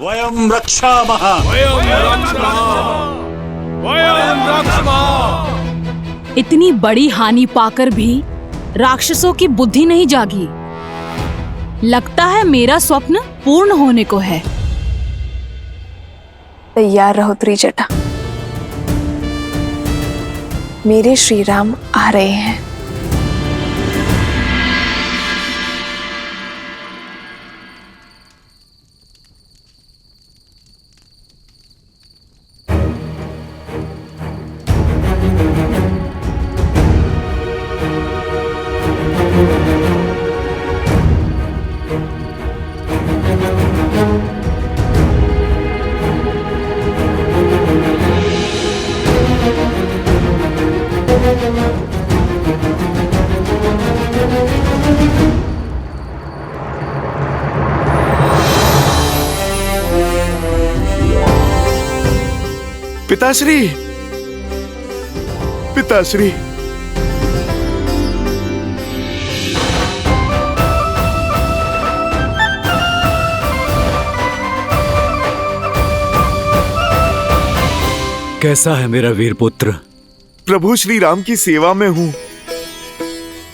वयं रक्षामः। इतनी बड़ी हानि पाकर भी राक्षसों की बुद्धि नहीं जागी। लगता है मेरा स्वप्न पूर्ण होने को है। तैयार रहो त्रिजटा, मेरे श्री राम आ रहे हैं। पिताश्री, पिताश्री, कैसा है मेरा वीर पुत्र? प्रभु श्री राम की सेवा में हूँ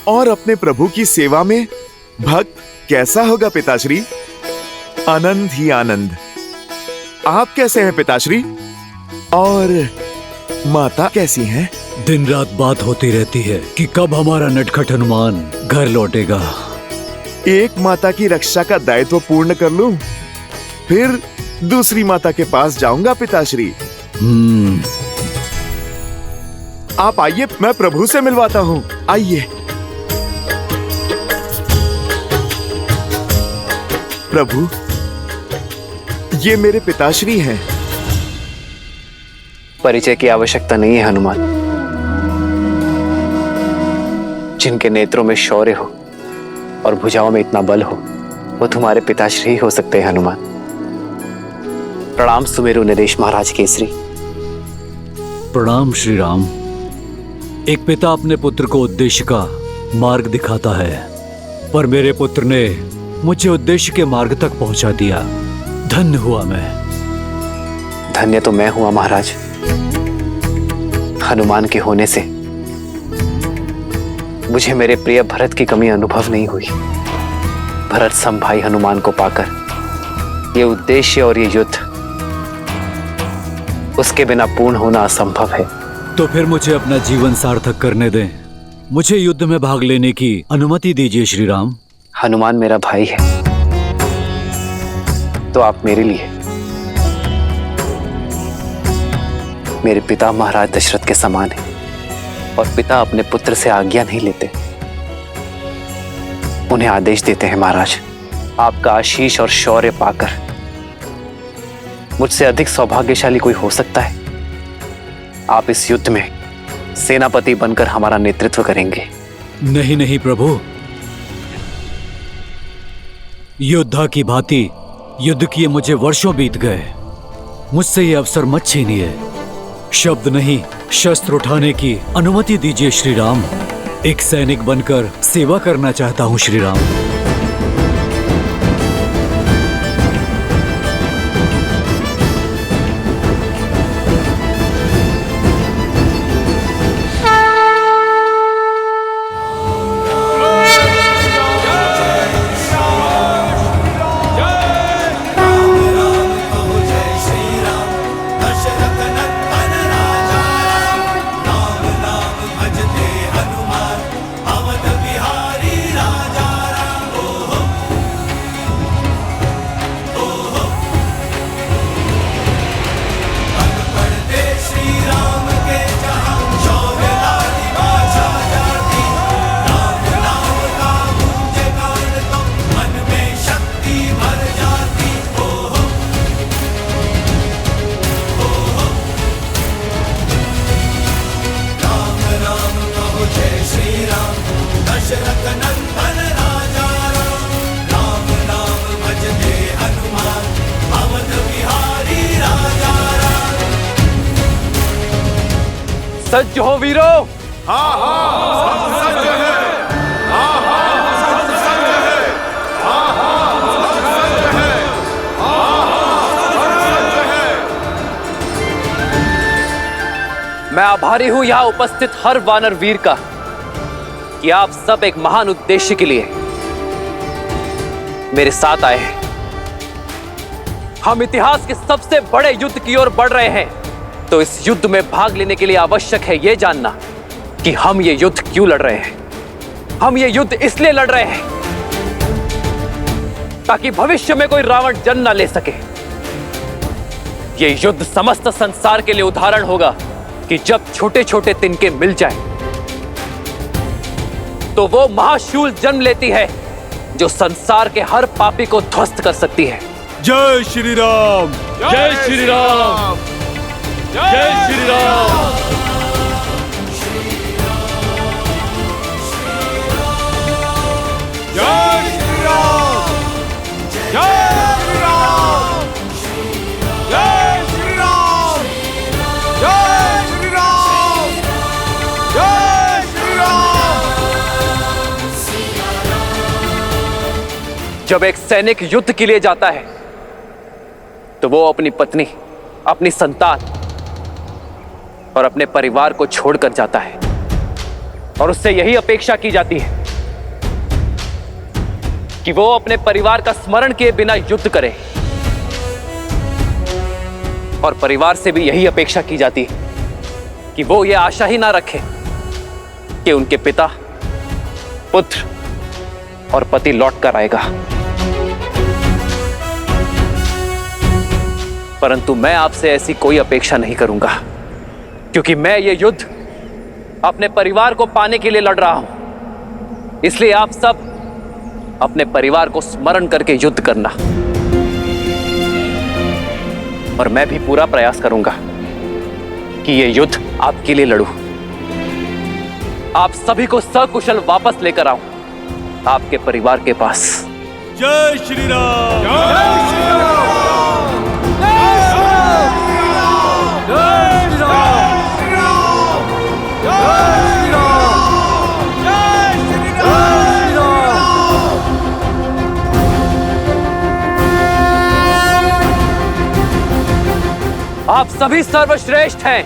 और अपने प्रभु की सेवा में भक्त कैसा होगा पिताश्री? आनंद ही आनंद। आप कैसे हैं पिताश्री? और माता कैसी हैं? दिन रात बात होती रहती है कि कब हमारा नटखट हनुमान घर लौटेगा। एक माता की रक्षा का दायित्व पूर्ण कर लूं, फिर दूसरी माता के पास जाऊंगा पिताश्री। आप आइए, मैं प्रभु से मिलवाता हूँ। आइए प्रभु, ये मेरे पिताश्री हैं। परिचय की आवश्यकता नहीं है हनुमान। जिनके नेत्रों में शौर्य हो और भुजाओं में इतना बल हो, वो तुम्हारे पिताश्री ही हो सकते हैं हनुमान। प्रणाम सुमेरु नरेश महाराज केसरी। प्रणाम श्री राम। एक पिता अपने पुत्र को उद्देश्य का मार्ग दिखाता है, पर मेरे पुत्र ने मुझे उद्देश्य के मार्ग तक पहुंचा दिया। धन्य हुआ मैं। धन्य तो मैं हुआ महाराज। हनुमान के होने से मुझे मेरे प्रिय भरत की कमी अनुभव नहीं हुई। भरत सम भाई हनुमान को पाकर ये उद्देश्य और ये युद्ध उसके बिना पूर्ण होना असंभव है। तो फिर मुझे अपना जीवन सार्थक करने दें। मुझे युद्ध में भाग लेने की अनुमति दीजिए श्री राम। हनुमान मेरा भाई है तो आप मेरे लिए, मेरे पिता महाराज दशरथ के समान है। और पिता अपने पुत्र से आज्ञा नहीं लेते, उन्हें आदेश देते हैं। महाराज, आपका आशीष और शौर्य पाकर मुझसे अधिक सौभाग्यशाली कोई हो सकता है? आप इस युद्ध में सेनापति बनकर हमारा नेतृत्व करेंगे। नहीं नहीं प्रभु, योद्धा की भांति युद्ध किए मुझे वर्षों बीत गए। मुझसे ये अवसर मत छीनिए। शब्द नहीं, शस्त्र उठाने की अनुमति दीजिए श्री राम। एक सैनिक बनकर सेवा करना चाहता हूं श्री राम। सज्ज हो वीरो। हाँ हाँ, सब सज्ज है। हाँ हाँ, सब सज्ज है। हाँ हाँ, सब सज्ज है। हाँ हाँ, मैं आभारी हूं यहां उपस्थित हर वानर वीर का कि आप सब एक महान उद्देश्य के लिए मेरे साथ आए हैं। हम इतिहास के सबसे बड़े युद्ध की ओर बढ़ रहे हैं, तो इस युद्ध में भाग लेने के लिए आवश्यक है यह जानना कि हम ये युद्ध क्यों लड़ रहे हैं। हम ये युद्ध इसलिए लड़ रहे हैं ताकि भविष्य में कोई रावण जन्म न ले सके। ये युद्ध समस्त संसार के लिए उदाहरण होगा कि जब छोटे छोटे तिनके मिल जाएं, तो वो महाशूल जन्म लेती है जो संसार के हर पापी को ध्वस्त कर सकती है। जय श्री राम, जय श्री राम, जय श्री राम। जय श्री राम, जय श्री राम, जय श्री राम, जय श्री राम, जय श्री राम। जब एक सैनिक युद्ध के लिए जाता है तो वो अपनी पत्नी, अपनी संतान और अपने परिवार को छोड़कर जाता है, और उससे यही अपेक्षा की जाती है कि वो अपने परिवार का स्मरण किए बिना युद्ध करे। और परिवार से भी यही अपेक्षा की जाती है कि वो ये आशा ही ना रखे कि उनके पिता, पुत्र और पति लौट कर आएगा। परंतु मैं आपसे ऐसी कोई अपेक्षा नहीं करूंगा, क्योंकि मैं ये युद्ध अपने परिवार को पाने के लिए लड़ रहा हूं। इसलिए आप सब अपने परिवार को स्मरण करके युद्ध करना, और मैं भी पूरा प्रयास करूंगा कि ये युद्ध आपके लिए लड़ूं, आप सभी को सकुशल वापस लेकर आऊं आपके परिवार के पास। जय श्री राम, जय श्री राम, जय श्री राम, जय श्री राम, जय श्री राम, जय श्री राम। आप सभी सर्वश्रेष्ठ हैं,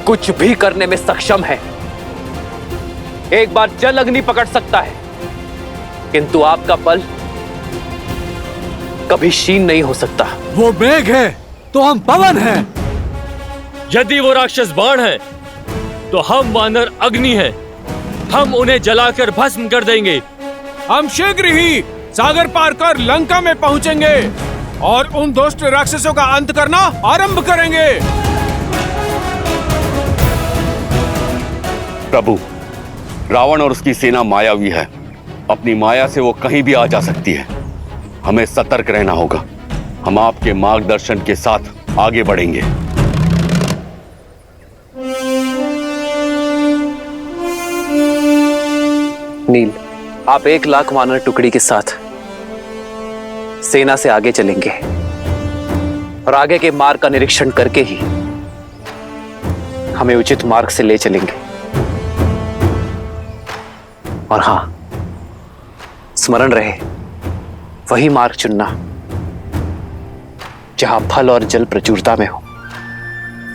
कुछ भी करने में सक्षम हैं। एक बार जल अग्नि पकड़ सकता है, किंतु आपका बल कभी क्षीण नहीं हो सकता। वो मेघ है तो हम पवन हैं। यदि वो राक्षस बाण है तो हम वानर अग्नि हैं। हम उन्हें जलाकर भस्म कर देंगे। हम शीघ्र ही सागर पार कर लंका में पहुंचेंगे और उन दुष्ट राक्षसों का अंत करना आरंभ करेंगे। प्रभु, रावण और उसकी सेना मायावी है। अपनी माया से वो कहीं भी आ जा सकती है। हमें सतर्क रहना होगा। हम आपके मार्गदर्शन के साथ आगे बढ़ेंगे। नील, आप 1,00,000 वानर टुकड़ी के साथ सेना से आगे चलेंगे और आगे के मार्ग का निरीक्षण करके ही हमें उचित मार्ग से ले चलेंगे। और हां, स्मरण रहे वही मार्ग चुनना जहां फल और जल प्रचुरता में हो।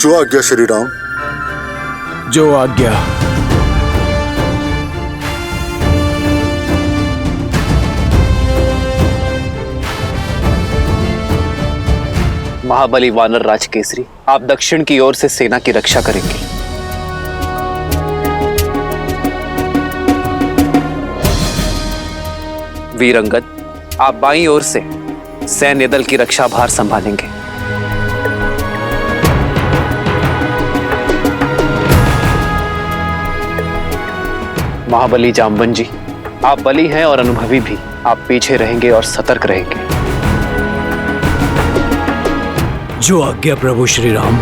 जो आज्ञा श्री राम। जो आज्ञा। महाबली वानर राज केसरी, आप दक्षिण की ओर से सेना की रक्षा करेंगे। वीरंगद, आप बाईं ओर से सैन्य दल की रक्षा भार संभालेंगे। महाबली जाम्बन जी, आप बली हैं और अनुभवी भी। आप पीछे रहेंगे और सतर्क रहेंगे। जो आज्ञा प्रभु श्री राम।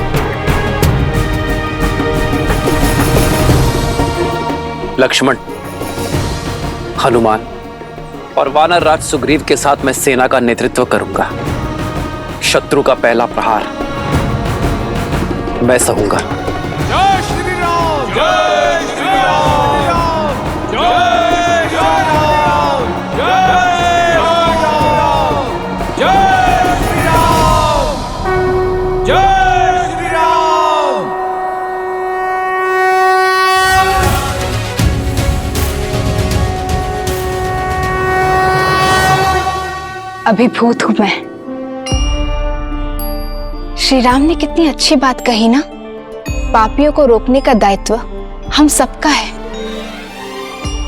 लक्ष्मण, हनुमान और वानर राज सुग्रीव के साथ मैं सेना का नेतृत्व करूंगा। शत्रु का पहला प्रहार मैं सहूंगा। जय श्री राम, जय श्री राम, जय श्री राम, जय श्री राम, जय श्री राम, जय श्री राम। अभिभूत हूं मैं। श्री राम ने कितनी अच्छी बात कही ना, पापियों को रोकने का दायित्व हम सबका है।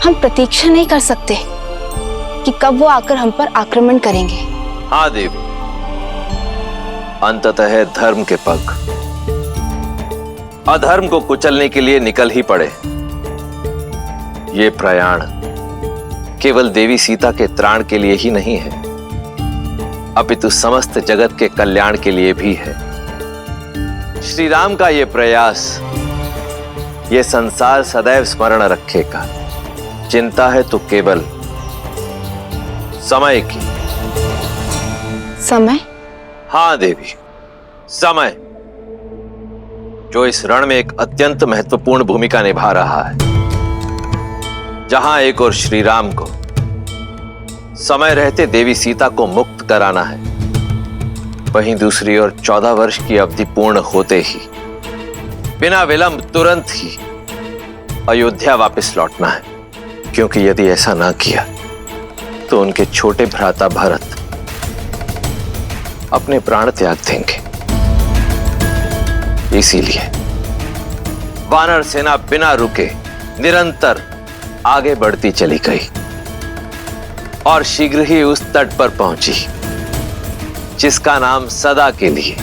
हम प्रतीक्षा नहीं कर सकते कि कब वो आकर हम पर आक्रमण करेंगे। हाँ देवी, अंततः धर्म के पग अधर्म को कुचलने के लिए निकल ही पड़े। ये प्रयाण केवल देवी सीता के त्राण के लिए ही नहीं है, अपितु समस्त जगत के कल्याण के लिए भी है। श्री राम का ये प्रयास ये संसार सदैव स्मरण रखेगा। चिंता है तो केवल समय की। समय? हाँ देवी, समय, जो इस रण में एक अत्यंत महत्वपूर्ण भूमिका निभा रहा है। जहां एक और श्री राम को समय रहते देवी सीता को मुक्त कराना है, वहीं दूसरी ओर 14 वर्ष की अवधि पूर्ण होते ही बिना विलंब तुरंत ही अयोध्या वापस लौटना है। क्योंकि यदि ऐसा ना किया तो उनके छोटे भ्राता भरत अपने प्राण त्याग देंगे। इसीलिए वानर सेना बिना रुके निरंतर आगे बढ़ती चली गई और शीघ्र ही उस तट पर पहुंची जिसका नाम सदा के लिए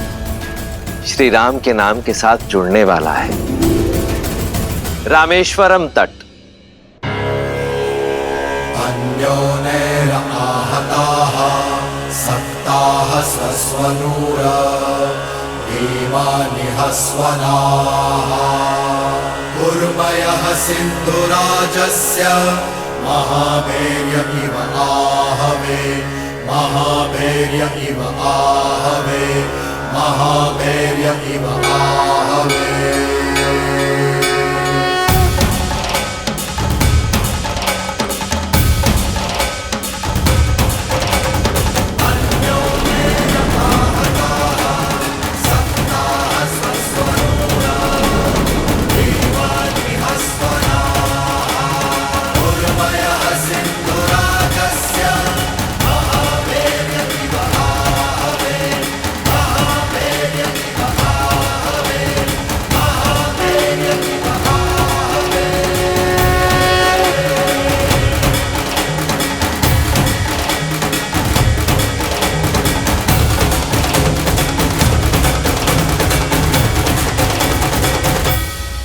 श्री राम के नाम के साथ जुड़ने वाला है, रामेश्वरम तट। अन्योनेरआहताः सक्ताः स्वस्वनूरा भीमानि हस्वनाः उर्वयः सिन्धुराजस्य महाभैर्य इव आहवे महाभैर्य इव आहवे महाभैर्य इव आहवे।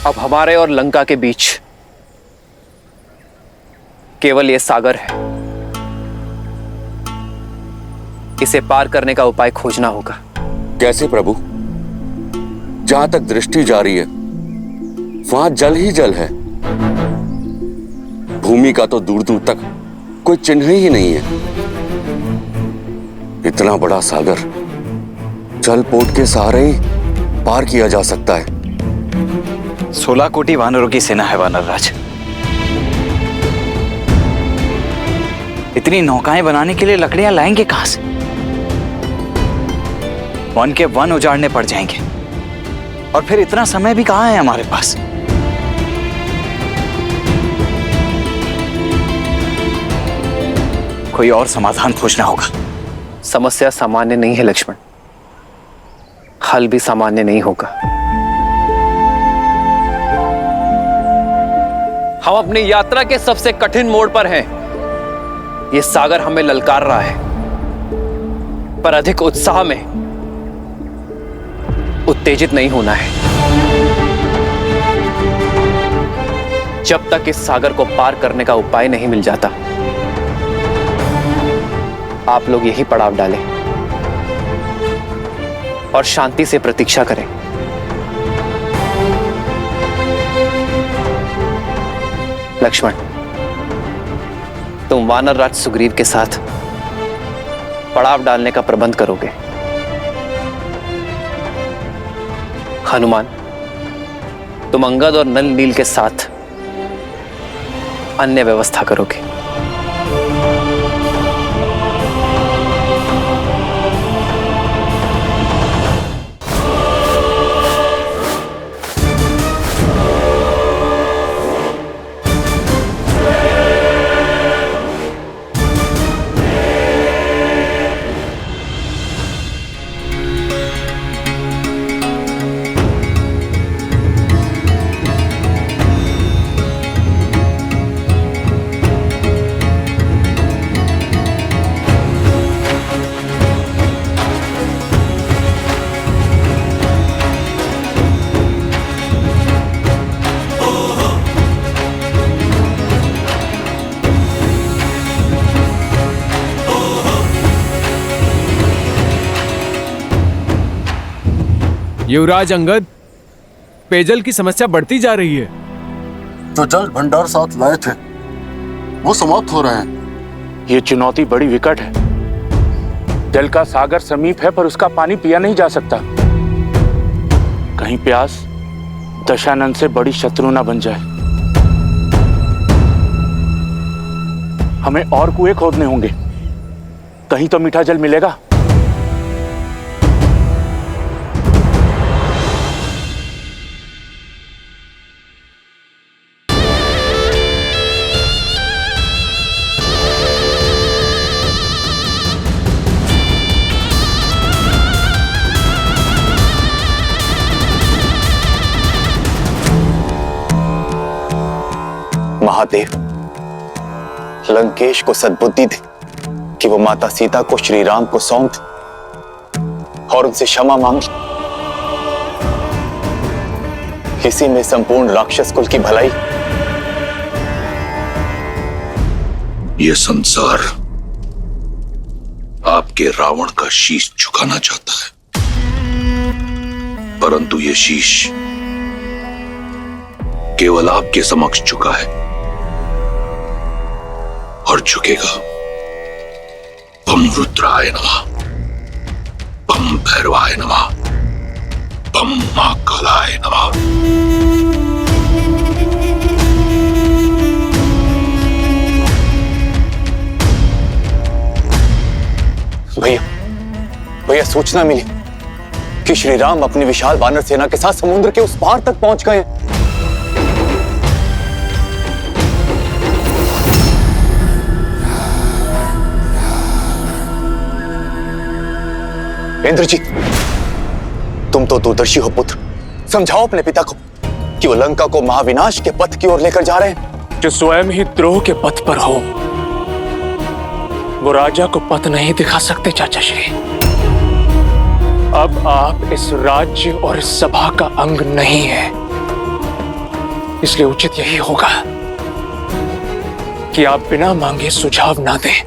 अब हमारे और लंका के बीच केवल ये सागर है। इसे पार करने का उपाय खोजना होगा। कैसे प्रभु? जहां तक दृष्टि जा रही है वहां जल ही जल है। भूमि का तो दूर दूर तक कोई चिन्ह ही नहीं है। इतना बड़ा सागर जल पोत के सहारे ही पार किया जा सकता है। 16 कोटि वानरों की सेना है वानर राज। इतनी नौकाएं बनाने के लिए लकड़ियां लाएंगे कहां से? वन के वन उजाड़ने पड़ जाएंगे और फिर इतना समय भी कहां है हमारे पास। कोई और समाधान खोजना होगा। समस्या सामान्य नहीं है लक्ष्मण, हल भी सामान्य नहीं होगा। हम अपनी यात्रा के सबसे कठिन मोड़ पर हैं। यह सागर हमें ललकार रहा है, पर अधिक उत्साह में उत्तेजित नहीं होना है। जब तक इस सागर को पार करने का उपाय नहीं मिल जाता, आप लोग यही पड़ाव डालें और शांति से प्रतीक्षा करें। लक्ष्मण, तुम वानर राज सुग्रीव के साथ पड़ाव डालने का प्रबंध करोगे। हनुमान, तुम अंगद और नल नील के साथ अन्य व्यवस्था करोगे। युवराज अंगद, पेयजल की समस्या बढ़ती जा रही है। जो जल भंडार साथ लाए थे वो समाप्त हो रहे हैं। ये चुनौती बड़ी विकट है। जल का सागर समीप है पर उसका पानी पिया नहीं जा सकता। कहीं प्यास दशानन से बड़ी शत्रु ना बन जाए। हमें और कुएं खोदने होंगे, कहीं तो मीठा जल मिलेगा। महादेव, लंकेश को सद्बुद्धि दे कि वो माता सीता को श्री राम को सौंप दे और उनसे क्षमा मांग ले। इसी में संपूर्ण राक्षस कुल की भलाई। ये संसार आपके रावण का शीश झुकाना चाहता है, परंतु ये शीश केवल आपके समक्ष झुका है और झुकेगा। बम रुद्राय नमः, बम भैरवाय नमः, बम महाकालाय नमः। भैया सूचना मिली कि श्री राम अपनी विशाल वानर सेना के साथ समुद्र के उस पार तक पहुंच गए हैं। इंद्रजीत, तुम तो दूरदर्शी हो पुत्र, समझाओ अपने पिता को कि वो लंका को महाविनाश के पथ की ओर लेकर जा रहे हैं। जो स्वयं ही द्रोह के पथ पर हो, वो राजा को पथ नहीं दिखा सकते चाचा श्री। अब आप इस राज्य और इस सभा का अंग नहीं है, इसलिए उचित यही होगा कि आप बिना मांगे सुझाव ना दें।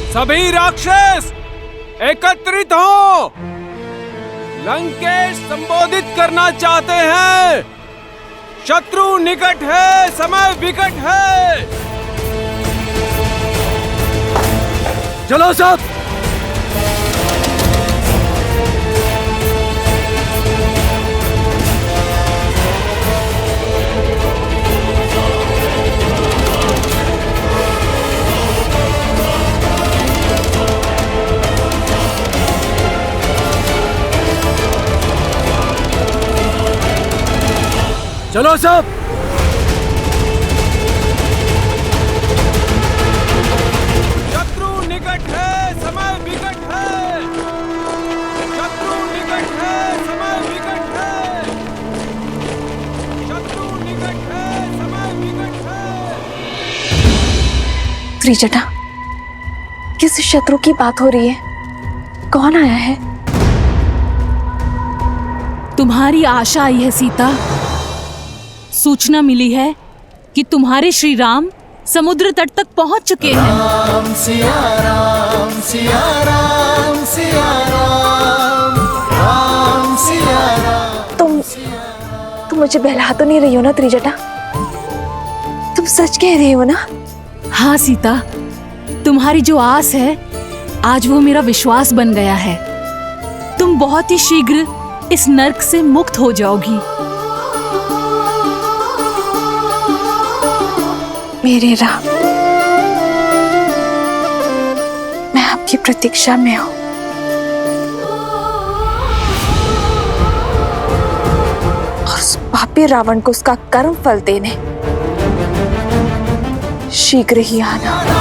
सभी राक्षस एकत्रित हो। लंकेश संबोधित करना चाहते हैं। शत्रु निकट है, समय विकट है। चलो सब। चलो सब। शत्रु निकट है, समय विकट है। शत्रु निकट है, समय विकट है। शत्रु निकट है, समय विकट है। त्रिजटा, किस शत्रु की बात हो रही है? कौन आया है? तुम्हारी आशा आई है सीता। सूचना मिली है कि तुम्हारे श्री राम समुद्र तट तक पहुंच चुके हैं। राम सिया राम सिया राम सिया राम राम सिया राम। तुम मुझे बहला तो नहीं रही हो ना त्रिजटा? तुम सच कह रही हो ना? हाँ सीता, तुम्हारी जो आस है आज वो मेरा विश्वास बन गया है। तुम बहुत ही शीघ्र इस नर्क से मुक्त हो जाओगी। मेरे राम, मैं आपकी प्रतीक्षा में हूं। पापी रावण को उसका कर्म फल देने शीघ्र ही आना।